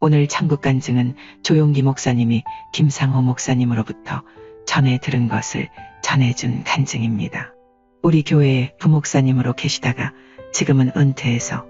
오늘 천국 간증은 조용기 목사님이 김상호 목사님으로부터 전해 들은 것을 전해준 간증입니다. 우리 교회에 부목사님으로 계시다가 지금은 은퇴해서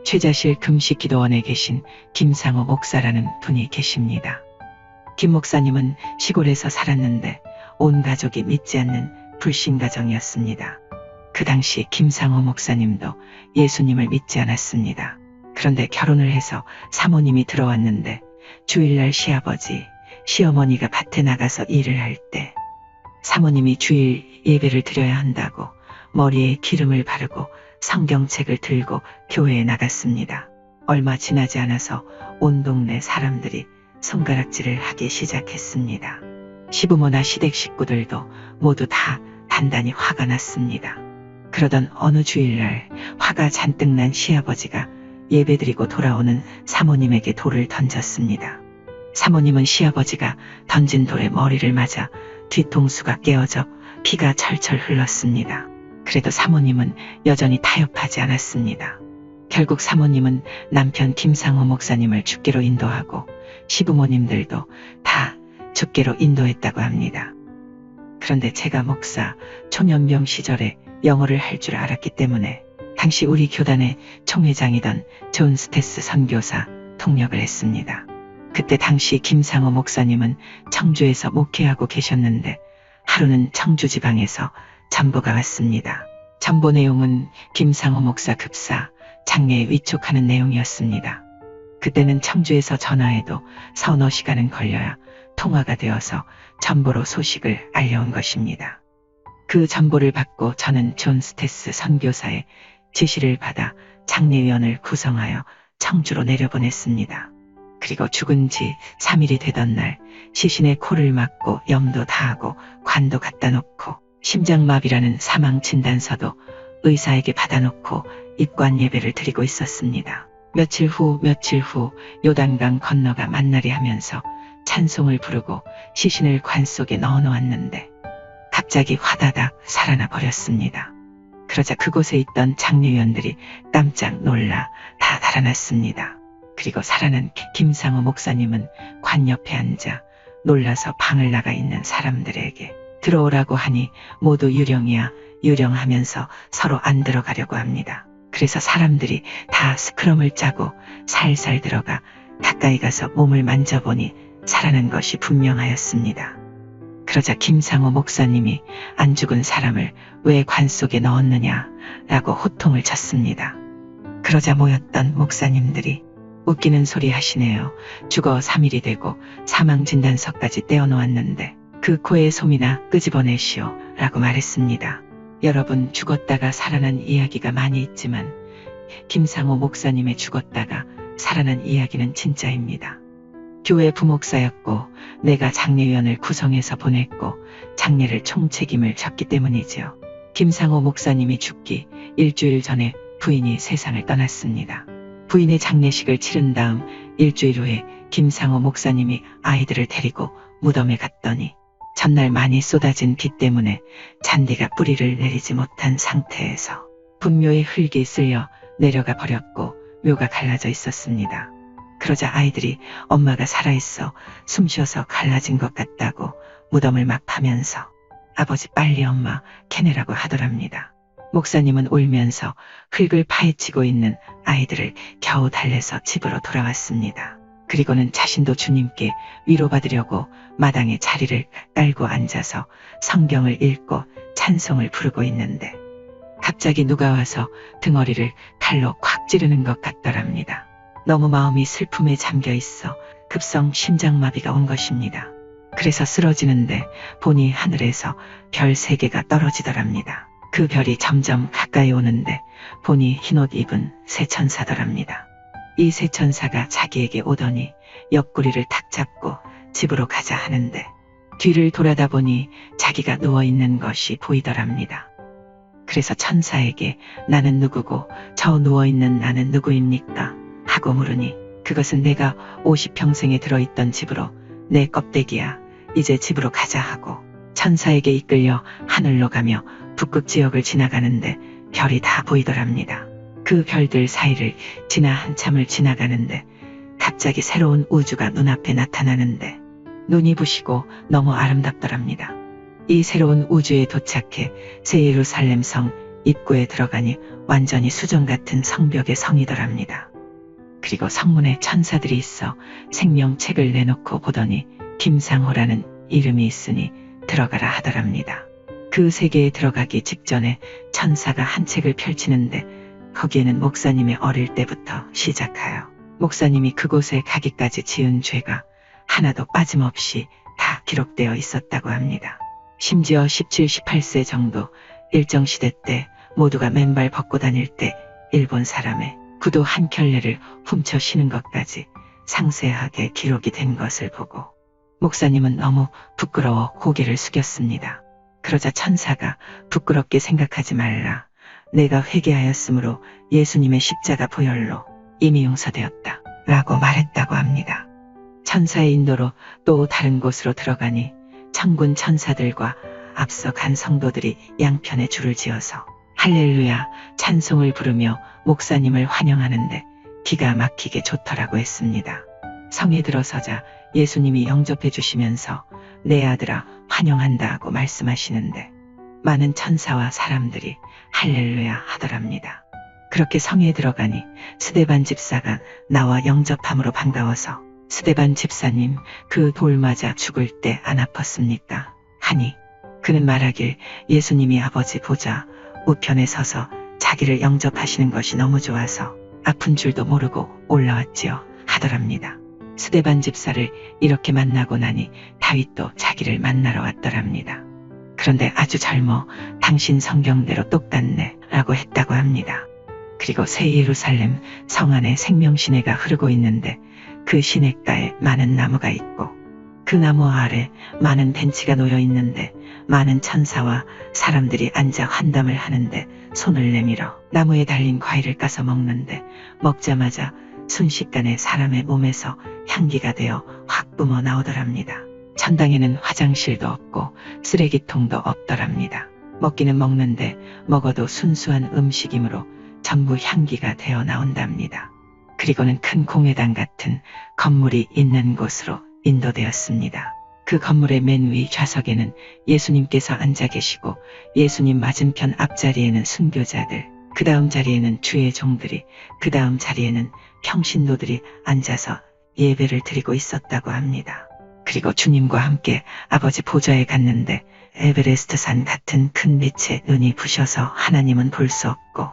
최자실 금식기도원에 계신 김상호 목사라는 분이 계십니다. 김 목사님은 시골에서 살았는데 온 가족이 믿지 않는 불신가정이었습니다. 그 당시 김상호 목사님도 예수님을 믿지 않았습니다. 그런데 결혼을 해서 사모님이 들어왔는데 주일날 시아버지, 시어머니가 밭에 나가서 일을 할 때 사모님이 주일 예배를 드려야 한다고 머리에 기름을 바르고 성경책을 들고 교회에 나갔습니다. 얼마 지나지 않아서 온 동네 사람들이 손가락질을 하기 시작했습니다. 시부모나 시댁 식구들도 모두 다 단단히 화가 났습니다. 그러던 어느 주일날 화가 잔뜩 난 시아버지가 예배드리고 돌아오는 사모님에게 돌을 던졌습니다. 사모님은 시아버지가 던진 돌에 머리를 맞아 뒤통수가 깨어져 피가 철철 흘렀습니다. 그래도 사모님은 여전히 타협하지 않았습니다. 결국 사모님은 남편 김상호 목사님을 죽게로 인도하고 시부모님들도 다 죽게로 인도했다고 합니다. 그런데 제가 목사 초년병 시절에 영어를 할 줄 알았기 때문에 당시 우리 교단의 총회장이던 존 스테스 선교사 통역을 했습니다. 그때 당시 김상호 목사님은 청주에서 목회하고 계셨는데 하루는 청주 지방에서 전보가 왔습니다. 전보 내용은 김상호 목사 급사 장례에 위촉하는 내용이었습니다. 그때는 청주에서 전화해도 서너 시간은 걸려야 통화가 되어서 전보로 소식을 알려온 것입니다. 그 전보를 받고 저는 존 스테스 선교사의 지시를 받아 장례위원을 구성하여 청주로 내려보냈습니다. 그리고 죽은 지 3일이 되던 날 시신의 코를 막고 염도 다하고 관도 갖다 놓고 심장마비라는 사망 진단서도 의사에게 받아놓고 입관 예배를 드리고 있었습니다. 며칠 후 요단강 건너가 만나리 하면서 찬송을 부르고 시신을 관 속에 넣어놓았는데 갑자기 화다닥 살아나 버렸습니다. 그러자 그곳에 있던 장례위원들이 깜짝 놀라 다 달아났습니다. 그리고 살아난 김상호 목사님은 관 옆에 앉아 놀라서 방을 나가 있는 사람들에게 들어오라고 하니 모두 유령이야 유령하면서 서로 안 들어가려고 합니다. 그래서 사람들이 다 스크럼을 짜고 살살 들어가 가까이 가서 몸을 만져보니 살아난 것이 분명하였습니다. 그러자 김상호 목사님이 안 죽은 사람을 왜 관 속에 넣었느냐라고 호통을 쳤습니다. 그러자 모였던 목사님들이 웃기는 소리 하시네요. 죽어 3일이 되고 사망진단서까지 떼어놓았는데 그 코의 솜이나 끄집어내시오 라고 말했습니다. 여러분, 죽었다가 살아난 이야기가 많이 있지만 김상호 목사님의 죽었다가 살아난 이야기는 진짜입니다. 교회 부목사였고 내가 장례위원을 구성해서 보냈고 장례를 총책임을 졌기 때문이지요. 김상호 목사님이 죽기 일주일 전에 부인이 세상을 떠났습니다. 부인의 장례식을 치른 다음 일주일 후에 김상호 목사님이 아이들을 데리고 무덤에 갔더니 전날 많이 쏟아진 비 때문에 잔디가 뿌리를 내리지 못한 상태에서 분묘의 흙이 쓸려 내려가 버렸고 묘가 갈라져 있었습니다. 그러자 아이들이 엄마가 살아있어 숨쉬어서 갈라진 것 같다고 무덤을 막 파면서 아버지 빨리 엄마 캐내라고 하더랍니다. 목사님은 울면서 흙을 파헤치고 있는 아이들을 겨우 달래서 집으로 돌아왔습니다. 그리고는 자신도 주님께 위로받으려고 마당에 자리를 깔고 앉아서 성경을 읽고 찬송을 부르고 있는데 갑자기 누가 와서 등허리를 칼로 콱 찌르는 것 같더랍니다. 너무 마음이 슬픔에 잠겨 있어 급성 심장마비가 온 것입니다. 그래서 쓰러지는데 보니 하늘에서 별 3개가 떨어지더랍니다. 그 별이 점점 가까이 오는데 보니 흰옷 입은 새 천사더랍니다. 이 새 천사가 자기에게 오더니 옆구리를 탁 잡고 집으로 가자 하는데 뒤를 돌아다 보니 자기가 누워있는 것이 보이더랍니다. 그래서 천사에게 나는 누구고 저 누워있는 나는 누구입니까? 하고 물으니 그것은 내가 50평생에 들어있던 집으로 내 껍데기야. 이제 집으로 가자 하고 천사에게 이끌려 하늘로 가며 북극 지역을 지나가는데 별이 다 보이더랍니다. 그 별들 사이를 지나 한참을 지나가는데 갑자기 새로운 우주가 눈앞에 나타나는데 눈이 부시고 너무 아름답더랍니다. 이 새로운 우주에 도착해 새 예루살렘 성 입구에 들어가니 완전히 수정 같은 성벽의 성이더랍니다. 그리고 성문에 천사들이 있어 생명책을 내놓고 보더니 김상호라는 이름이 있으니 들어가라 하더랍니다. 그 세계에 들어가기 직전에 천사가 한 책을 펼치는데 거기에는 목사님의 어릴 때부터 시작하여 목사님이 그곳에 가기까지 지은 죄가 하나도 빠짐없이 다 기록되어 있었다고 합니다. 심지어 17, 18세 정도 일정 시대 때 모두가 맨발 벗고 다닐 때 일본 사람의 구두 한 켤레를 훔쳐 신은 것까지 상세하게 기록이 된 것을 보고 목사님은 너무 부끄러워 고개를 숙였습니다. 그러자 천사가 부끄럽게 생각하지 말라. 내가 회개하였으므로 예수님의 십자가 보혈로 이미 용서되었다. 라고 말했다고 합니다. 천사의 인도로 또 다른 곳으로 들어가니 천군 천사들과 앞서 간 성도들이 양편에 줄을 지어서 할렐루야 찬송을 부르며 목사님을 환영하는데 기가 막히게 좋더라고 했습니다. 성에 들어서자 예수님이 영접해 주시면서 내 아들아 환영한다 하고 말씀하시는데 많은 천사와 사람들이 할렐루야 하더랍니다. 그렇게 성에 들어가니 스데반 집사가 나와 영접함으로 반가워서 스데반 집사님 그 돌 맞아 죽을 때 안 아팠습니까? 하니 그는 말하길 예수님이 아버지 보좌 우편에 서서 자기를 영접하시는 것이 너무 좋아서 아픈 줄도 모르고 올라왔지요 하더랍니다. 스데반 집사를 이렇게 만나고 나니 다윗도 자기를 만나러 왔더랍니다. 그런데 아주 젊어 당신 성경대로 똑같네 라고 했다고 합니다. 그리고 새 예루살렘 성 안에 생명시내가 흐르고 있는데 그 시냇가에 많은 나무가 있고 그 나무 아래 많은 벤치가 놓여 있는데 많은 천사와 사람들이 앉아 환담을 하는데 손을 내밀어 나무에 달린 과일을 까서 먹는데 먹자마자 순식간에 사람의 몸에서 향기가 되어 확 뿜어 나오더랍니다. 천당에는 화장실도 없고 쓰레기통도 없더랍니다. 먹기는 먹는데 먹어도 순수한 음식이므로 전부 향기가 되어 나온답니다. 그리고는 큰 공회당 같은 건물이 있는 곳으로 인도되었습니다. 그 건물의 맨 위 좌석에는 예수님께서 앉아 계시고 예수님 맞은편 앞자리에는 순교자들, 그 다음 자리에는 주의 종들이, 그 다음 자리에는 평신도들이 앉아서 예배를 드리고 있었다고 합니다. 그리고 주님과 함께 아버지 보좌에 갔는데 에베레스트 산 같은 큰 빛에 눈이 부셔서 하나님은 볼 수 없고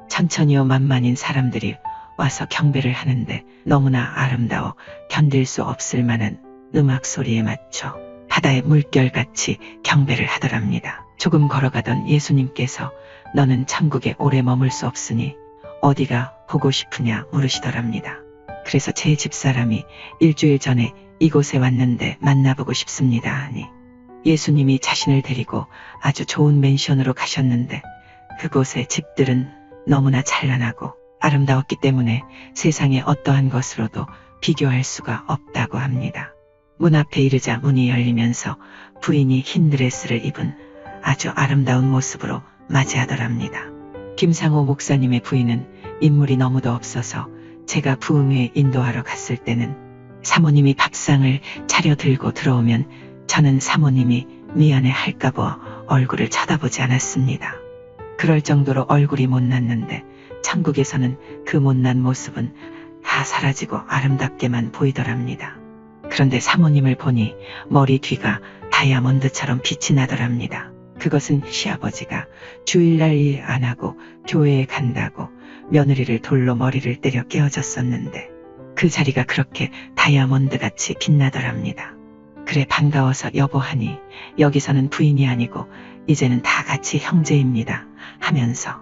천천히요 만만인 사람들이 와서 경배를 하는데 너무나 아름다워 견딜 수 없을 만한 음악 소리에 맞춰 바다의 물결같이 경배를 하더랍니다. 조금 걸어가던 예수님께서 너는 천국에 오래 머물 수 없으니 어디가 보고 싶으냐 물으시더랍니다. 그래서 제 집사람이 일주일 전에 이곳에 왔는데 만나보고 싶습니다 하니 예수님이 자신을 데리고 아주 좋은 맨션으로 가셨는데 그곳의 집들은 너무나 찬란하고 아름다웠기 때문에 세상의 어떠한 것으로도 비교할 수가 없다고 합니다. 문 앞에 이르자 문이 열리면서 부인이 흰 드레스를 입은 아주 아름다운 모습으로 맞이하더랍니다. 김상호 목사님의 부인은 인물이 너무도 없어서 제가 부흥회 인도하러 갔을 때는 사모님이 밥상을 차려 들고 들어오면 저는 사모님이 미안해 할까봐 얼굴을 쳐다보지 않았습니다. 그럴 정도로 얼굴이 못났는데 천국에서는 그 못난 모습은 다 사라지고 아름답게만 보이더랍니다. 그런데 사모님을 보니 머리 뒤가 다이아몬드처럼 빛이 나더랍니다. 그것은 시아버지가 주일날 일 안 하고 교회에 간다고 며느리를 돌로 머리를 때려 깨어졌었는데 그 자리가 그렇게 다이아몬드같이 빛나더랍니다. 그래 반가워서 여보하니 여기서는 부인이 아니고 이제는 다 같이 형제입니다 하면서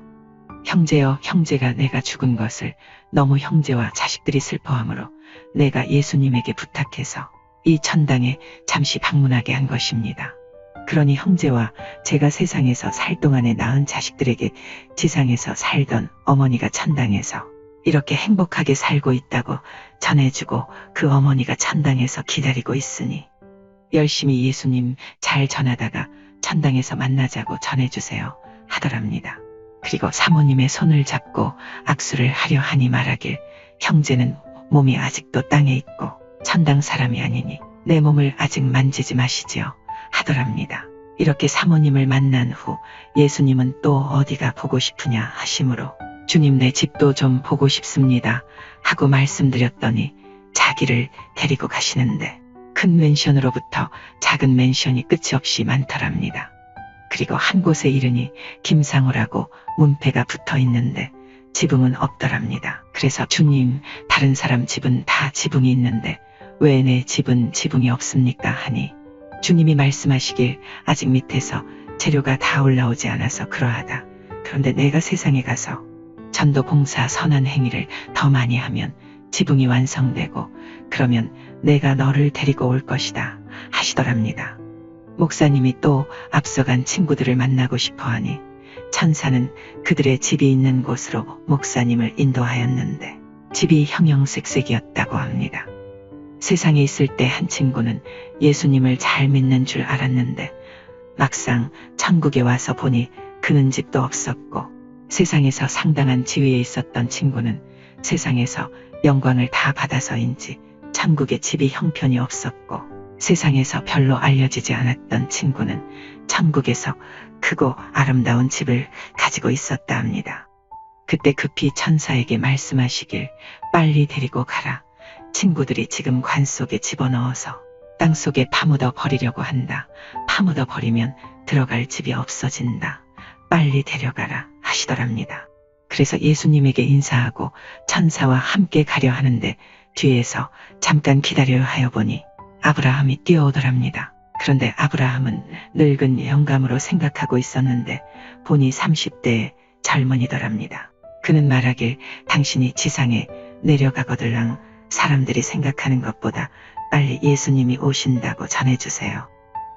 형제여 형제가 내가 죽은 것을 너무 형제와 자식들이 슬퍼하므로 내가 예수님에게 부탁해서 이 천당에 잠시 방문하게 한 것입니다. 그러니 형제와 제가 세상에서 살 동안에 낳은 자식들에게 지상에서 살던 어머니가 천당에서 이렇게 행복하게 살고 있다고 전해주고 그 어머니가 천당에서 기다리고 있으니 열심히 예수님 잘 전하다가 천당에서 만나자고 전해주세요 하더랍니다. 그리고 사모님의 손을 잡고 악수를 하려 하니 말하길 형제는 몸이 아직도 땅에 있고 천당 사람이 아니니 내 몸을 아직 만지지 마시지요 하더랍니다. 이렇게 사모님을 만난 후 예수님은 또 어디가 보고 싶으냐 하심으로 주님 내 집도 좀 보고 싶습니다 하고 말씀드렸더니 자기를 데리고 가시는데 큰 맨션으로부터 작은 맨션이 끝이 없이 많더랍니다. 그리고 한 곳에 이르니 김상호라고 문패가 붙어 있는데 지붕은 없더랍니다. 그래서 주님 다른 사람 집은 다 지붕이 있는데 왜 내 집은 지붕이 없습니까 하니 주님이 말씀하시길 아직 밑에서 재료가 다 올라오지 않아서 그러하다. 그런데 내가 세상에 가서 전도 봉사 선한 행위를 더 많이 하면 지붕이 완성되고 그러면 내가 너를 데리고 올 것이다 하시더랍니다. 목사님이 또 앞서간 친구들을 만나고 싶어하니 천사는 그들의 집이 있는 곳으로 목사님을 인도하였는데 집이 형형색색이었다고 합니다. 세상에 있을 때 한 친구는 예수님을 잘 믿는 줄 알았는데 막상 천국에 와서 보니 그는 집도 없었고 세상에서 상당한 지위에 있었던 친구는 세상에서 영광을 다 받아서인지 천국에 집이 형편이 없었고 세상에서 별로 알려지지 않았던 친구는 천국에서 크고 아름다운 집을 가지고 있었다 합니다. 그때 급히 천사에게 말씀하시길 빨리 데리고 가라. 친구들이 지금 관 속에 집어넣어서 땅 속에 파묻어 버리려고 한다. 파묻어 버리면 들어갈 집이 없어진다. 빨리 데려가라 하시더랍니다. 그래서 예수님에게 인사하고 천사와 함께 가려 하는데 뒤에서 잠깐 기다려야 하여 보니 아브라함이 뛰어오더랍니다. 그런데 아브라함은 늙은 영감으로 생각하고 있었는데 보니 30대의 젊은이더랍니다. 그는 말하길 당신이 지상에 내려가거들랑 사람들이 생각하는 것보다 빨리 예수님이 오신다고 전해주세요.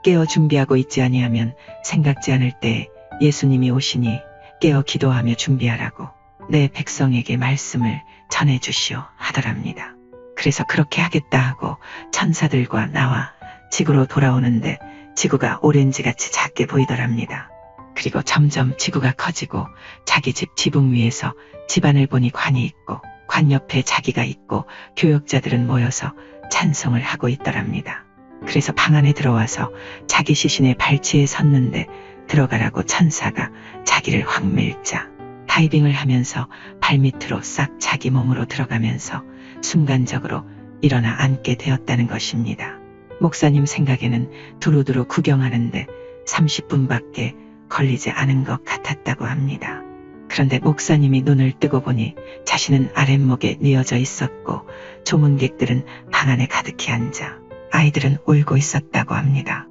깨어 준비하고 있지 아니하면 생각지 않을 때에 예수님이 오시니 깨어 기도하며 준비하라고 내 백성에게 말씀을 전해주시오 하더랍니다. 그래서 그렇게 하겠다 하고 천사들과 나와 지구로 돌아오는데 지구가 오렌지같이 작게 보이더랍니다. 그리고 점점 지구가 커지고 자기 집 지붕 위에서 집안을 보니 관이 있고 관 옆에 자기가 있고 교역자들은 모여서 찬송을 하고 있더랍니다. 그래서 방 안에 들어와서 자기 시신의 발치에 섰는데 들어가라고 천사가 자기를 확 밀자 다이빙을 하면서 발밑으로 싹 자기 몸으로 들어가면서 순간적으로 일어나 앉게 되었다는 것입니다. 목사님 생각에는 두루두루 구경하는데 30분밖에 걸리지 않은 것 같았다고 합니다. 그런데 목사님이 눈을 뜨고 보니 자신은 아랫목에 뉘어져 있었고 조문객들은 방 안에 가득히 앉아 아이들은 울고 있었다고 합니다.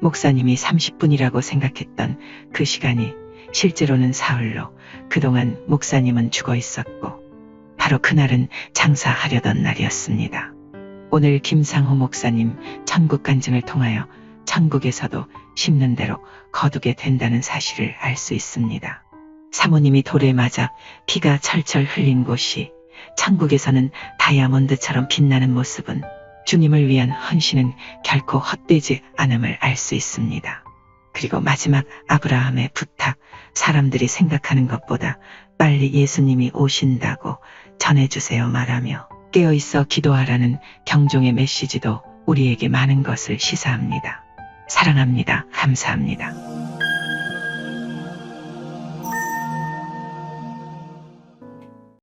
목사님이 30분이라고 생각했던 그 시간이 실제로는 사흘로 그동안 목사님은 죽어 있었고 바로 그날은 장사하려던 날이었습니다. 오늘 김상호 목사님 천국 간증을 통하여 천국에서도 심는 대로 거두게 된다는 사실을 알 수 있습니다. 사모님이 돌에 맞아 피가 철철 흘린 곳이 천국에서는 다이아몬드처럼 빛나는 모습은 주님을 위한 헌신은 결코 헛되지 않음을 알 수 있습니다. 그리고 마지막 아브라함의 부탁, 사람들이 생각하는 것보다 빨리 예수님이 오신다고 전해주세요 말하며 깨어있어 기도하라는 경종의 메시지도 우리에게 많은 것을 시사합니다. 사랑합니다. 감사합니다.